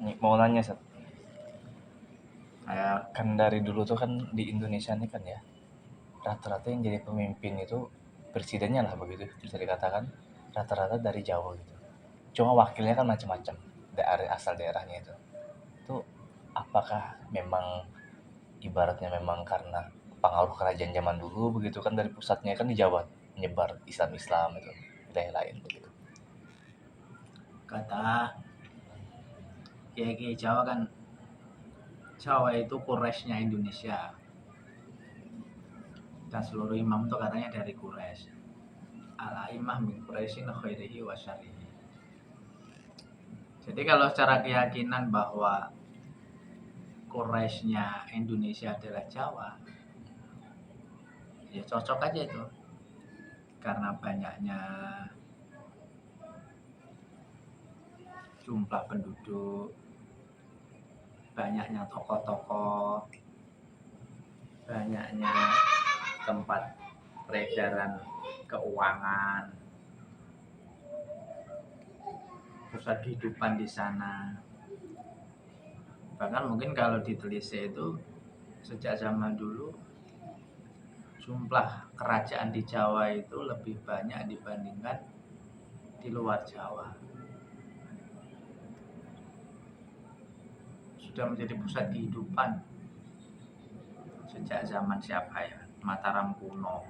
Mau nanya, Sat. Kan dari dulu tuh kan di Indonesia ini kan ya, rata-rata yang jadi pemimpin itu presidennya lah begitu bisa dikatakan rata-rata dari Jawa gitu. Cuma wakilnya kan macam-macam dari asal daerahnya itu. Itu apakah memang ibaratnya memang karena pengaruh kerajaan zaman dulu begitu kan dari pusatnya kan di Jawa menyebar Islam-Islam itu wilayah lain begitu. Kata Kiai Jawa kan, Jawa itu Quraisynya Indonesia, dan seluruh imam itu katanya dari Quraisy. Ala imam min Quraisyin khairihi wa syarrihi. Jadi kalau secara keyakinan bahwa Quraisynya Indonesia adalah Jawa, ya cocok aja itu. Karena banyaknya jumlah penduduk, banyaknya tokoh-tokoh, banyaknya tempat peredaran keuangan, pusat kehidupan di sana. Bahkan mungkin kalau ditelisik itu sejak zaman dulu jumlah kerajaan di Jawa itu lebih banyak dibandingkan di luar Jawa. Sudah menjadi pusat kehidupan sejak zaman siapa ya, Mataram kuno,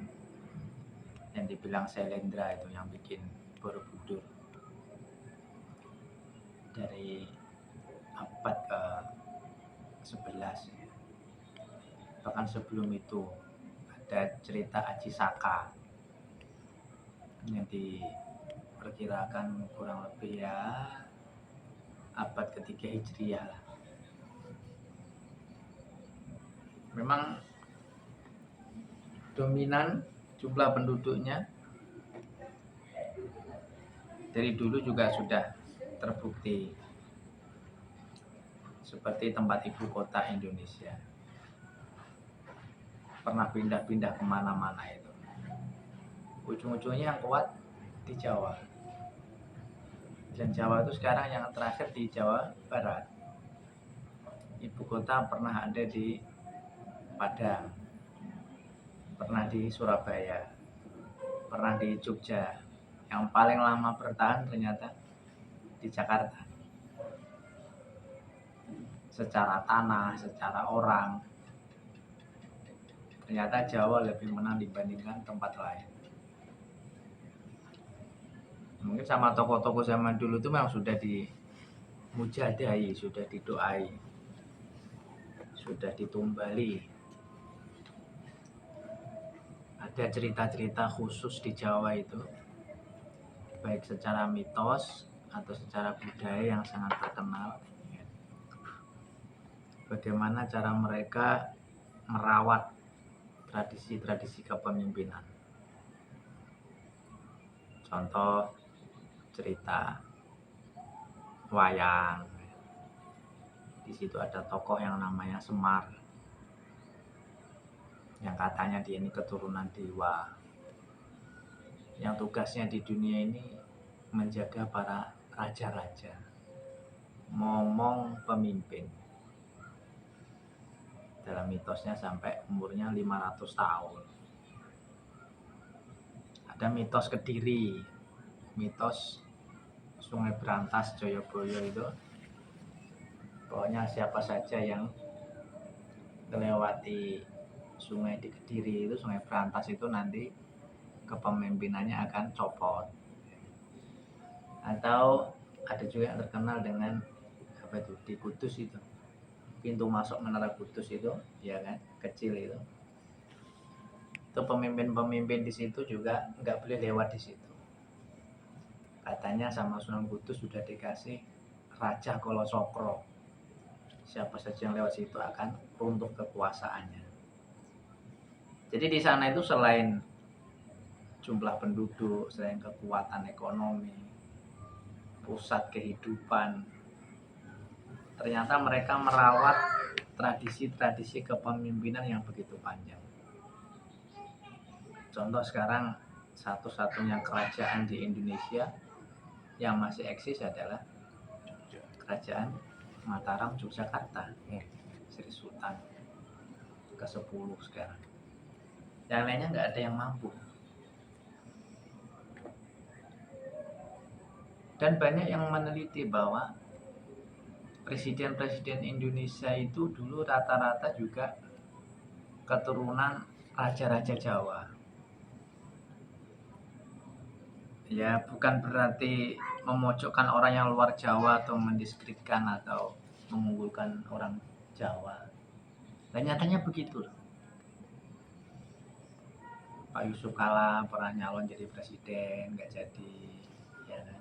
yang dibilang Selendra itu yang bikin Borobudur dari abad ke-11. Bahkan sebelum itu ada cerita Aji Saka yang diperkirakan kurang lebih ya abad ketiga Hijriah lah. Memang dominan jumlah penduduknya dari dulu juga sudah terbukti seperti tempat ibu kota Indonesia, pernah pindah-pindah kemana-mana itu. Ujung-ujungnya yang kuat di Jawa, dan Jawa itu sekarang yang terakhir di Jawa Barat. Ibu kota pernah ada di Padang, pernah di Surabaya, pernah di Jogja. Yang paling lama bertahan ternyata di Jakarta. Secara tanah, secara orang, ternyata Jawa lebih menang dibandingkan tempat lain. Mungkin sama tokoh-tokoh zaman dulu itu memang sudah dimujadahi, sudah didoai, sudah ditumbali. Ada cerita-cerita khusus di Jawa itu, baik secara mitos atau secara budaya yang sangat terkenal. Bagaimana cara mereka merawat tradisi-tradisi kepemimpinan. Contoh cerita wayang. Di situ ada tokoh yang namanya Semar, yang katanya dia ini keturunan dewa, yang tugasnya di dunia ini menjaga para raja-raja, momong pemimpin. Dalam mitosnya sampai umurnya 500 tahun. Ada mitos Kediri, mitos Sungai Brantas Joyoboyo itu. Pokoknya siapa saja yang melewati sungai di Kediri itu, Sungai Brantas itu, nanti kepemimpinannya akan copot. Atau ada juga yang terkenal dengan apa itu, di Kudus itu, pintu masuk Menara Kudus itu, ya kan, kecil itu pemimpin-pemimpin di situ juga nggak boleh lewat di situ. Katanya sama Sunan Kudus sudah dikasih Raja Kolosokro, siapa saja yang lewat situ akan runtuh kekuasaannya. Jadi di sana itu selain jumlah penduduk, selain kekuatan ekonomi, pusat kehidupan, ternyata mereka merawat tradisi-tradisi kepemimpinan yang begitu panjang. Contoh sekarang satu-satunya kerajaan di Indonesia yang masih eksis adalah kerajaan Mataram, Yogyakarta, Hmm. Sri Sultan ke-10 sekarang. Yang lainnya nggak ada yang mampu. Dan banyak yang meneliti bahwa presiden-presiden Indonesia itu dulu rata-rata juga keturunan raja-raja Jawa. Ya, bukan berarti memojokkan orang yang luar Jawa atau mendiskreditkan atau mengunggulkan orang Jawa. Dan nyatanya begitu. Pak Yusuf Kala pernah nyalon jadi presiden, nggak jadi. Ya kan?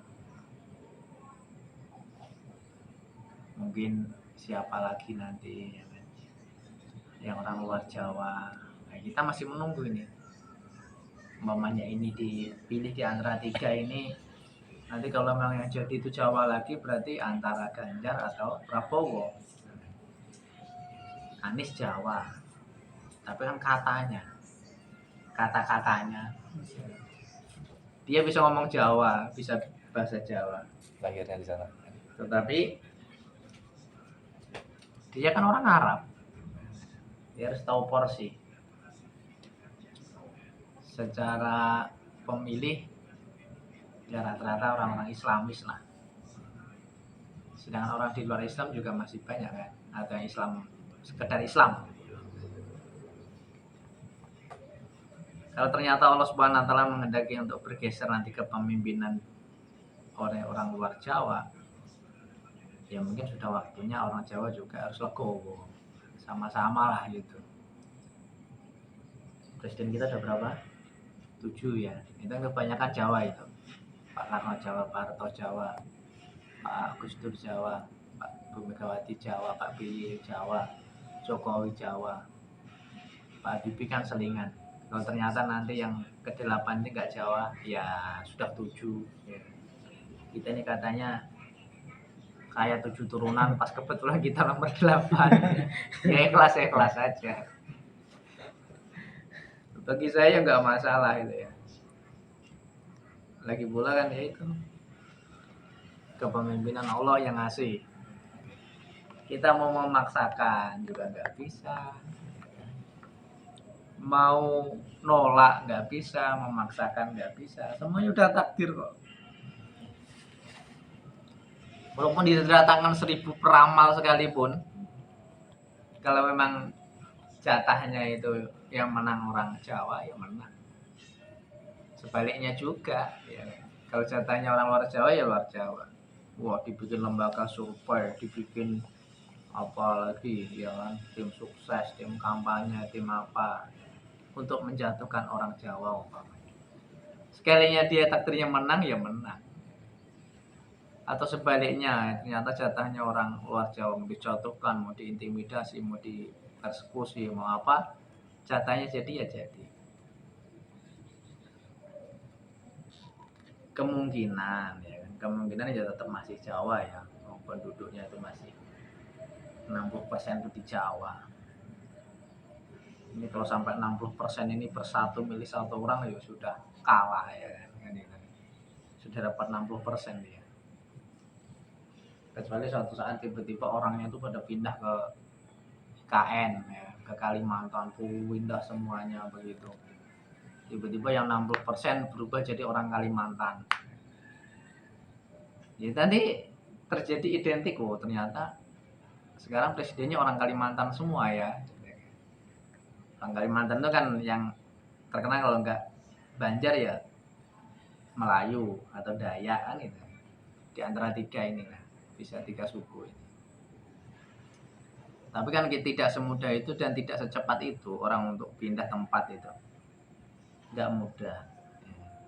Mungkin siapa lagi nanti ya kan? Yang orang luar Jawa. Nah, kita masih menunggu ini. Umpamanya ini dipilih di antara 3 ini, nanti kalau memang yang jadi itu Jawa lagi berarti antara Ganjar atau Prabowo. Anies Jawa, tapi kan kata-katanya dia bisa ngomong Jawa, bisa bahasa Jawa, Lahirnya di sana. tetapi dia kan orang Arab, dia harus tahu porsi. Secara pemilih ya rata-rata orang-orang Islamis lah, sedangkan orang di luar Islam juga masih banyak kan, ada yang Islam sekedar Islam. Kalau ternyata Allah Subhanahu wa taala menghendaki untuk bergeser nanti ke pemimpinan oleh orang luar Jawa, ya mungkin sudah waktunya orang Jawa juga harus legowo. Sama-sama lah gitu. Presiden kita ada berapa? 7 ya. Itu kan kebanyakan Jawa itu. Pak Karno Jawa, Pak Harto Jawa, Pak Gus Dur Jawa, Pak Bu Megawati Jawa, Pak BY Jawa, Jokowi Jawa, Pak Habibie kan selingan. Kalau ternyata nanti yang ke-8 ini nggak Jawa, ya sudah 7. Ya. Kita ini katanya kayak 7 turunan, pas kebetulan kita nomor 8. Ya ikhlas aja. Bagi saya nggak masalah itu ya. Lagi pula kan ya itu kepemimpinan Allah yang ngasih. Kita mau memaksakan juga nggak bisa. Mau nolak nggak bisa, memaksakan nggak bisa. Semuanya udah takdir kok. Walaupun didatangkan 1000 peramal sekalipun, kalau memang jatahnya itu yang menang orang Jawa, ya menang. Sebaliknya juga, ya. Kalau jatahnya orang luar Jawa, ya luar Jawa. Wah, dibikin lembaga survei, dibikin apa lagi, ya kan, tim sukses, tim kampanye, tim apa, untuk menjatuhkan orang Jawa umpamanya. Sekalinya dia takdirnya menang, ya menang. Atau sebaliknya, ternyata jatahnya orang luar Jawa mau dijatuhkan, mau diintimidasi, mau dipersekusi, mau apa, jatahnya jadi ya jadi. Kemungkinan ya kan, kemungkinan ya tetap masih Jawa ya, penduduknya itu masih 60% itu di Jawa. Ini kalau sampai 60% ini bersatu milih satu orang ya sudah kalah ya kan, sudah dapat 60% dia. Kecuali suatu saat tiba-tiba orangnya itu pada pindah ke IKN ya, ke Kalimantan, pindah semuanya begitu. Tiba-tiba yang 60% berubah jadi orang Kalimantan. Ya tadi terjadi identik kok, ternyata sekarang presidennya orang Kalimantan semua ya. Orang Kalimantan itu kan yang terkenal kalau enggak Banjar ya Melayu atau Dayak kan itu. Di antara 3 ini lah, bisa 3 suku ini. Tapi kan tidak semudah itu dan tidak secepat itu orang untuk pindah tempat itu. Enggak mudah.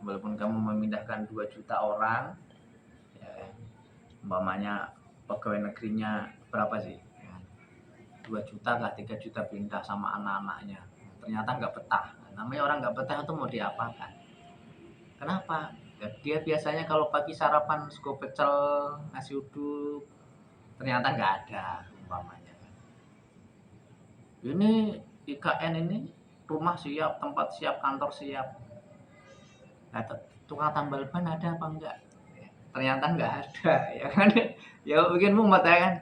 Walaupun kamu memindahkan 2 juta orang, ya, umpamanya pegawai negerinya berapa sih? 2 juta kah, 3 juta pindah sama anak-anaknya. Ternyata nggak betah. Namanya orang nggak betah itu mau diapakan? Kenapa? Ya, dia biasanya kalau pagi sarapan sego pecel, nasi uduk, ternyata nggak ada umpamanya. Ini IKN ini rumah siap, tempat siap, kantor siap. Nah, tukang tambal ban ada apa enggak? ternyata nggak ada, ya kan? Ya bikin mumet ya kan.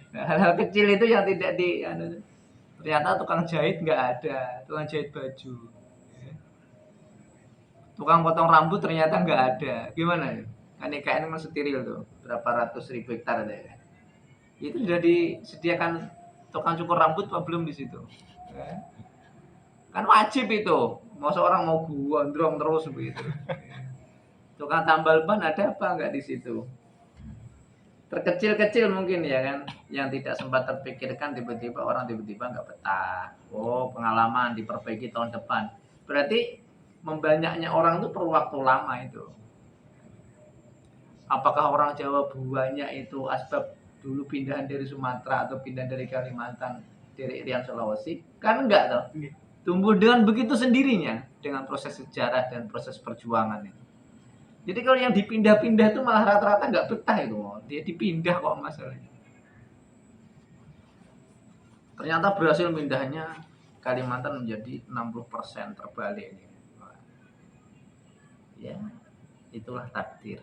Nah, hal-hal kecil itu yang tidak ternyata tukang jahit nggak ada, tukang jahit baju, tukang potong rambut ternyata nggak ada, gimana ya? Kan IKN kan steril tuh, berapa ratus ribu hektar ada ya. Itu sudah disediakan tukang cukur rambut apa belum di situ? Ya. Kan wajib itu, mau seorang mau gondrong terus begitu. Tukang tambal ban ada apa nggak di situ? Terkecil-kecil mungkin ya kan, yang tidak sempat terpikirkan tiba-tiba orang tiba-tiba nggak betah. Oh, pengalaman diperbaiki tahun depan. Berarti membanyaknya orang itu perlu waktu lama itu. Apakah orang Jawa banyak itu asbab dulu pindahan dari Sumatera atau pindah dari Kalimantan, dari Riau Sulawesi? Kan enggak toh. Tumbuh dengan begitu sendirinya dengan proses sejarah dan proses perjuangan itu. Jadi kalau yang dipindah-pindah itu malah rata-rata nggak betah itu, dia dipindah kok masalahnya. Ternyata berhasil pindahnya Kalimantan menjadi 60% terbalik ini. Ya, itulah takdir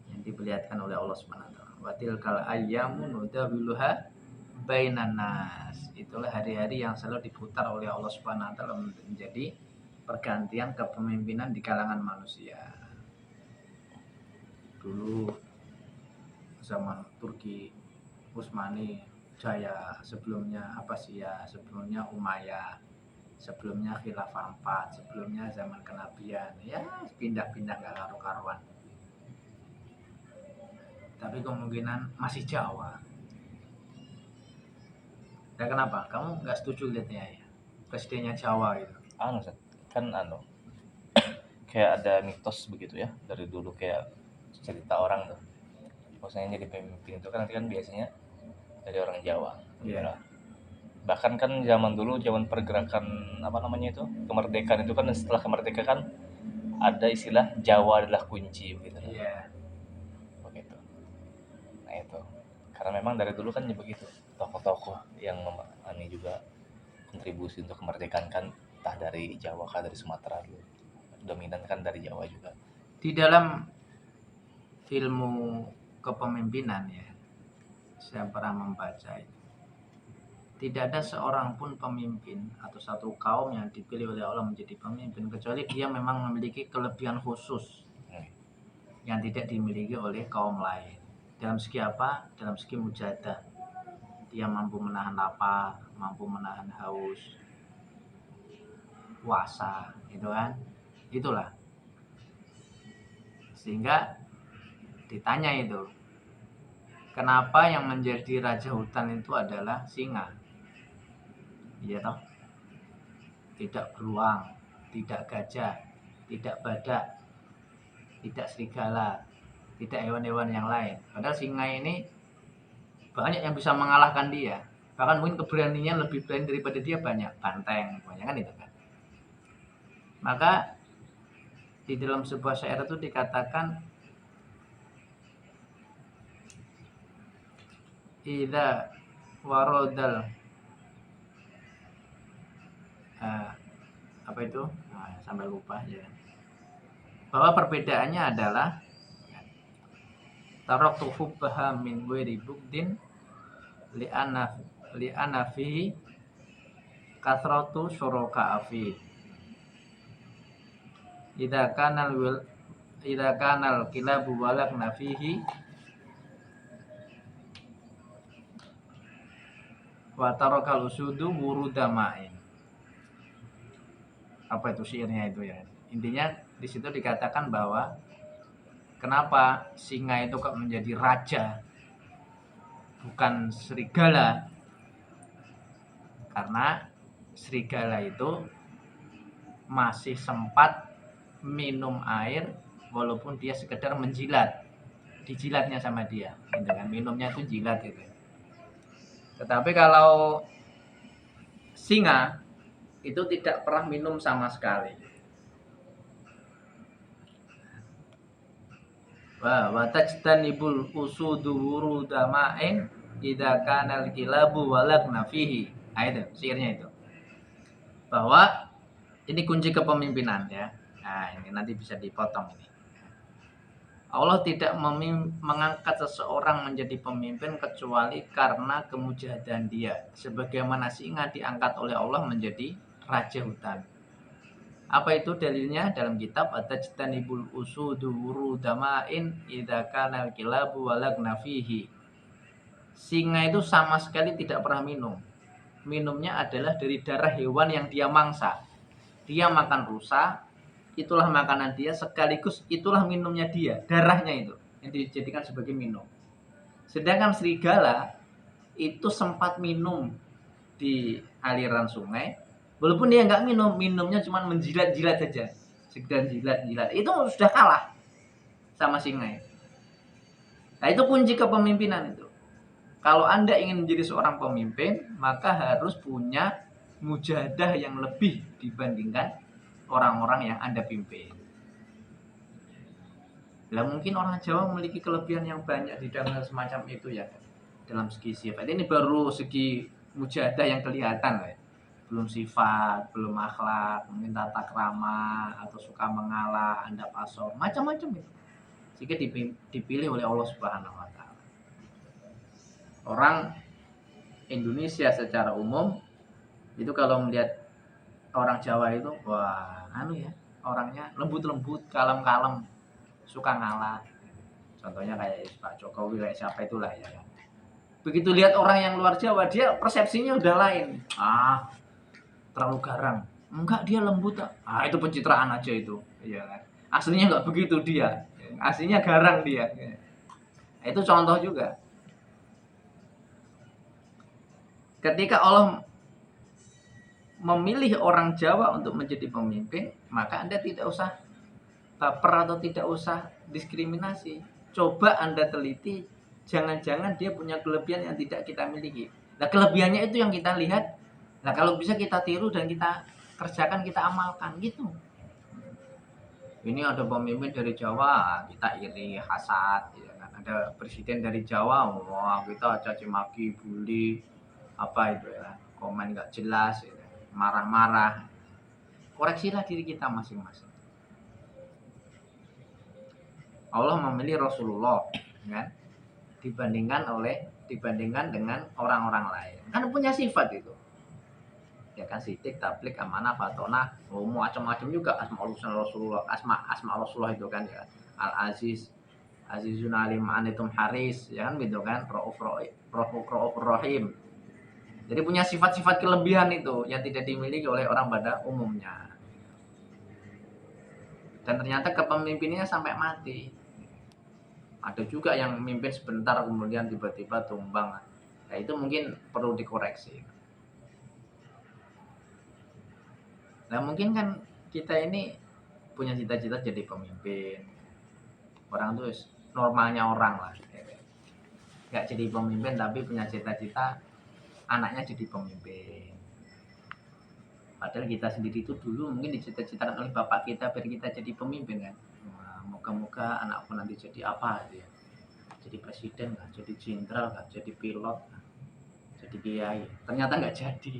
yang diperlihatkan oleh Allah Subhanahu wa taala. Wa tilkal ayyamu nudawiluha bainan nas. Itulah hari-hari yang selalu diputar oleh Allah Subhanahu wa taala menjadi pergantian kepemimpinan di kalangan manusia. Dulu zaman Turki Utsmani Jaya, sebelumnya Abbasiyah, sebelumnya Umayyah, sebelumnya Khilafah 4, sebelumnya zaman kenabian, ya pindah-pindah gak karu-karuan. Tapi kemungkinan masih Jawa. Ya kenapa? Kamu nggak setuju lihatnya ya? Presidennya Jawa gitu. Kan kayak ada mitos begitu ya dari dulu, kayak cerita orang tuh. Maksudnya jadi pemimpin itu kan nanti kan biasanya dari orang Jawa. Iya. Bahkan kan zaman dulu, zaman pergerakan apa namanya itu, kemerdekaan itu kan, setelah kemerdekaan kan ada istilah Jawa adalah kunci begitu. Iya. Begitu. Nah itu. Karena memang dari dulu kan begitu. Tokoh-tokoh yang ini juga kontribusi untuk kemerdekaan kan entah dari Jawa kah dari Sumatera dulu. Dominan kan dari Jawa juga. Di dalam ilmu kepemimpinan ya, saya pernah membaca itu. Tidak ada seorang pun pemimpin atau satu kaum yang dipilih oleh Allah menjadi pemimpin kecuali dia memang memiliki kelebihan khusus yang tidak dimiliki oleh kaum lain. Dalam segi apa? Dalam segi mujahadah. Dia mampu menahan lapar, mampu menahan haus, puasa, gitu kan? Itulah. Sehingga ditanya itu, kenapa yang menjadi raja hutan itu adalah singa? Iya toh? Tidak beruang, tidak gajah, tidak badak, tidak serigala, tidak hewan-hewan yang lain. Padahal singa ini banyak yang bisa mengalahkan dia. Bahkan mungkin keberaniannya lebih berani daripada dia, banyak. Banteng, banyak kan itu kan. Maka di dalam sebuah syair itu dikatakan, idza waradal apa itu? Sampai lupa ya. Bahwa perbedaannya adalah taraktu hubbaha min ghairi bugdin li'anna fihi kathratu syuraka afi. Idza kanal kilabu walakna fihi wa tarakal usudu wurudamain. Apa itu syairnya itu ya? Intinya di situ dikatakan bahwa kenapa singa itu kok menjadi raja bukan serigala? Karena serigala itu masih sempat minum air walaupun dia sekedar menjilat, dijilatnya sama dia, gitu kan? Minumnya itu jilat gitu. Tetapi kalau singa itu tidak pernah minum sama sekali. Wa tajtanibul usudu wurudama'in idza kana al-kilabu walagna fihi. Itu syairnya itu. Bahwa ini kunci kepemimpinan ya. Nah, ini nanti bisa dipotong ini. Allah tidak mengangkat seseorang menjadi pemimpin kecuali karena kemujahadan dia. Sebagaimana singa diangkat oleh Allah menjadi raja hutan. Apa itu dalilnya? Dalam kitab Atajtanibul usudu wurudama'in idza kana al-kilabu walagna fihi. Singa itu sama sekali tidak pernah minum. Minumnya adalah dari darah hewan yang dia mangsa. Dia makan rusa, itulah makanan dia, sekaligus itulah minumnya dia, darahnya itu yang dijadikan sebagai minum. Sedangkan serigala itu sempat minum di aliran sungai, walaupun dia nggak minum, minumnya cuma menjilat-jilat saja, sekedar jilat-jilat, itu sudah kalah sama singa itu. Nah, itu kunci kepemimpinan itu. Kalau Anda ingin menjadi seorang pemimpin, maka harus punya mujahadah yang lebih dibandingkan orang-orang yang Anda pimpin. Lah mungkin orang Jawa memiliki kelebihan yang banyak di dalam semacam itu ya, dalam segi sifat. Ini baru segi mujahadah yang kelihatan ya. Belum sifat, belum akhlak, mungkin tata krama atau suka mengalah, Anda pasor, macam-macam itu. Jika dipilih oleh Allah Subhanahu wa taala. Orang Indonesia secara umum itu kalau melihat orang Jawa itu, wah, orangnya lembut-lembut, kalem-kalem, suka ngalah. Contohnya kayak Pak Jokowi, kayak siapa itulah ya. Begitu lihat orang yang luar Jawa, dia persepsinya udah lain. Terlalu garang. Enggak, dia lembut. Itu pencitraan aja itu. Iya kan. Aslinya enggak begitu dia. Aslinya garang dia. Itu contoh juga. Ketika Allah memilih orang Jawa untuk menjadi pemimpin, maka Anda tidak usah baper atau tidak usah diskriminasi. Coba Anda teliti, jangan-jangan dia punya kelebihan yang tidak kita miliki. Nah, kelebihannya itu yang kita lihat. Nah, kalau bisa kita tiru dan kita kerjakan, kita amalkan gitu. Ini ada pemimpin dari Jawa, kita iri, hasad, ya kan? Ada presiden dari Jawa, wah kita caci maki, bully, apa itu ya, komen nggak jelas, ya, marah-marah. Koreksilah diri kita masing-masing. Allah memilih Rasulullah, kan? Dibandingkan dengan orang-orang lain. Kan punya sifat itu. Ya kan, sidik, tablik, amanah, fatona, macam-macam juga asmaul Rasulullah, asma Rasulullah itu kan ya. Al Aziz, Azizun Alim Anitum Haris, ya kan gitu kan, Rauf Rahim. Jadi punya sifat-sifat kelebihan itu yang tidak dimiliki oleh orang pada umumnya. Dan ternyata kepemimpinannya sampai mati. Ada juga yang mimpin sebentar kemudian tiba-tiba tumbang. Nah, itu mungkin perlu dikoreksi. Nah, mungkin kan kita ini punya cita-cita jadi pemimpin. Orang tuh normalnya orang lah. Gak jadi pemimpin tapi punya cita-cita anaknya jadi pemimpin. Padahal kita sendiri itu dulu mungkin dicita-citakan oleh bapak kita biar kita jadi pemimpin kan. Nah, moga-moga anakku nanti jadi apa gitu ya. Jadi presiden kan, jadi jenderal kan, jadi pilot kan, jadi kiai. Ternyata nggak jadi.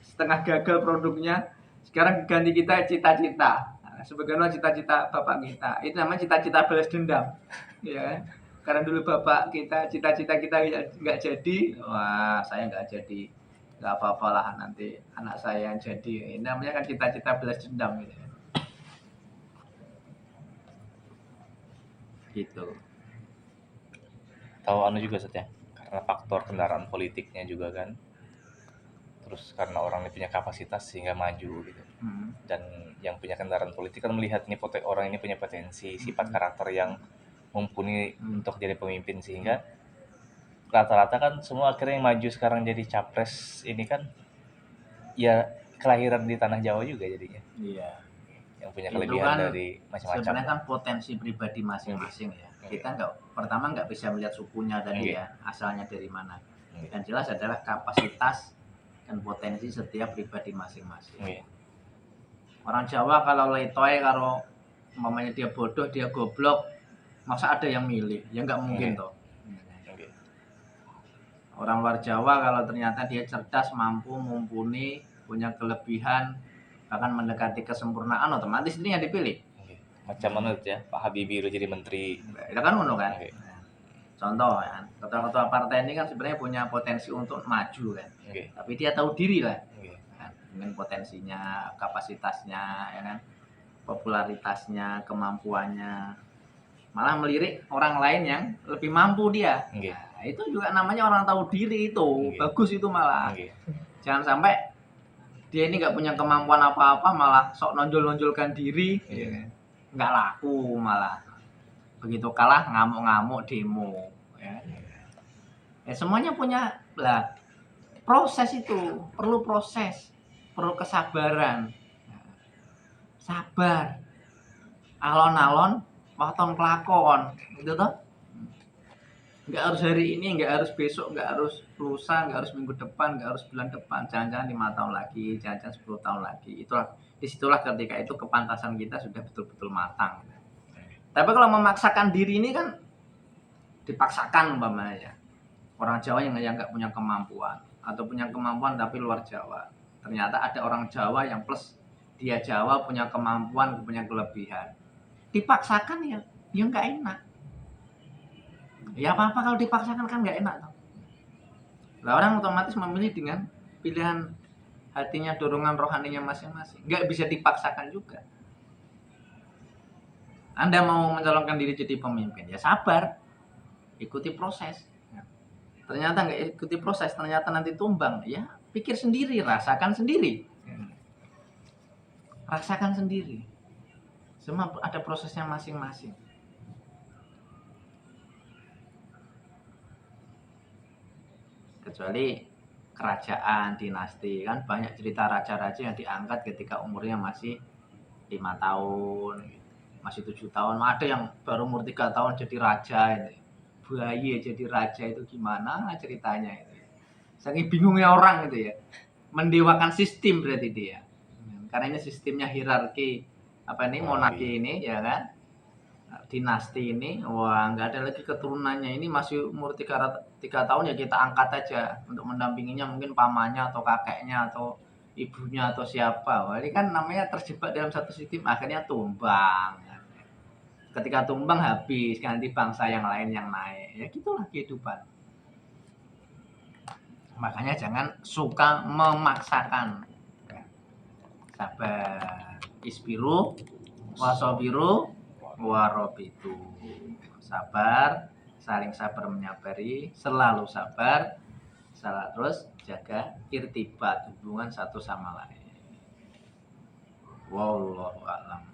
Setengah gagal produknya, sekarang ganti kita cita-cita. Nah, sebagaimana cita-cita bapak kita, itu namanya cita-cita balas dendam, ya. Karena dulu bapak kita, cita-cita kita nggak jadi, wah saya nggak jadi, nggak apa-apalah nanti anak saya yang jadi. Ini namanya kan cita-cita balas dendam, gitu. Tahu anu juga Set ya, karena faktor kendaraan politiknya juga kan. Terus karena orang ini punya kapasitas sehingga maju gitu. Dan yang punya kendaraan politik kan melihat ini orang ini punya potensi, sifat karakter yang mumpuni untuk jadi pemimpin, sehingga rata-rata kan semua akhirnya yang maju sekarang jadi capres ini kan ya kelahiran di tanah Jawa juga jadinya. Iya. Yang punya Itu kelebihan kan dari macam-macam. sebenarnya kan potensi pribadi masing-masing ya. Kita pertama nggak bisa melihat sukunya tadi ya, asalnya dari mana. Yang jelas adalah kapasitas dan potensi setiap pribadi masing-masing. Orang Jawa kalau letoy, kalau umpamanya dia bodoh, dia goblok, masa ada yang milih? Ya nggak mungkin toh. Orang luar Jawa kalau ternyata dia cerdas, mampu, mumpuni, punya kelebihan, bahkan mendekati kesempurnaan, otomatis ini yang dipilih. Macam mana tuh ya, Pak Habibie udah jadi menteri. Itu kan ngono kan. Oke. Nah, contoh kan, ketua-ketua partai ini kan sebenarnya punya potensi untuk maju kan. Oke. Tapi dia tahu diri lah. Oke. Kan, dengan potensinya, kapasitasnya, ya kan, popularitasnya, kemampuannya, malah melirik orang lain yang lebih mampu dia. Oke. Nah, itu juga namanya orang tahu diri itu. Oke. Bagus itu malah. Oke. Jangan sampai dia ini nggak punya kemampuan apa-apa malah sok nonjol-nonjolkan diri. Iya. Nggak laku malah. Begitu kalah ngamuk-ngamuk demo. Ya, semuanya punya lah. Proses itu perlu proses, perlu kesabaran. Sabar. Alon-alon, waton kelakon, gitu toh. Nggak harus hari ini, nggak harus besok, nggak harus lusa, nggak harus minggu depan, nggak harus bulan depan, jangan-jangan 5 tahun lagi, jangan-jangan 10 tahun lagi. Itulah, disitulah ketika itu kepantasan kita sudah betul-betul matang. Tapi kalau memaksakan diri ini kan dipaksakan umpamanya. Orang Jawa yang nggak punya kemampuan atau punya kemampuan tapi luar Jawa. Ternyata ada orang Jawa yang plus dia Jawa punya kemampuan, punya kelebihan. Dipaksakan ya nggak enak. Ya apa-apa kalau dipaksakan kan nggak enak toh. Lah orang otomatis memilih dengan pilihan hatinya, dorongan rohaninya masing-masing. Nggak bisa dipaksakan juga. Anda mau mencalonkan diri jadi pemimpin, ya sabar. Ikuti proses. Ternyata nggak ikuti proses, ternyata nanti tumbang. Ya pikir sendiri, rasakan sendiri. Rasakan sendiri. Semua ada prosesnya masing-masing. Kecuali kerajaan, dinasti, kan banyak cerita raja-raja yang diangkat ketika umurnya masih 5 tahun, masih 7 tahun. Ada yang baru umur 3 tahun jadi raja ini. Bayi jadi raja itu gimana ceritanya itu. Saking bingungnya orang itu ya. Mendewakan sistem berarti dia. Karena ini sistemnya hierarki apa ini monarki ini ya kan. Dinasti ini, wah nggak ada lagi keturunannya, ini masih umur 3 tahun ya kita angkat aja untuk mendampinginya, mungkin pamannya atau kakeknya atau ibunya atau siapa. Wah, ini kan namanya terjebak dalam satu sistem, akhirnya tumbang. Ketika tumbang habis, ganti bangsa yang lain yang naik. Ya gitulah kehidupan. Makanya jangan suka memaksakan. Sabar. Isbiru wasobiru warobitu. Sabar, saling sabar menyabari, selalu sabar, terus jaga irtibat, hubungan satu sama lain. Wallahu a'lam.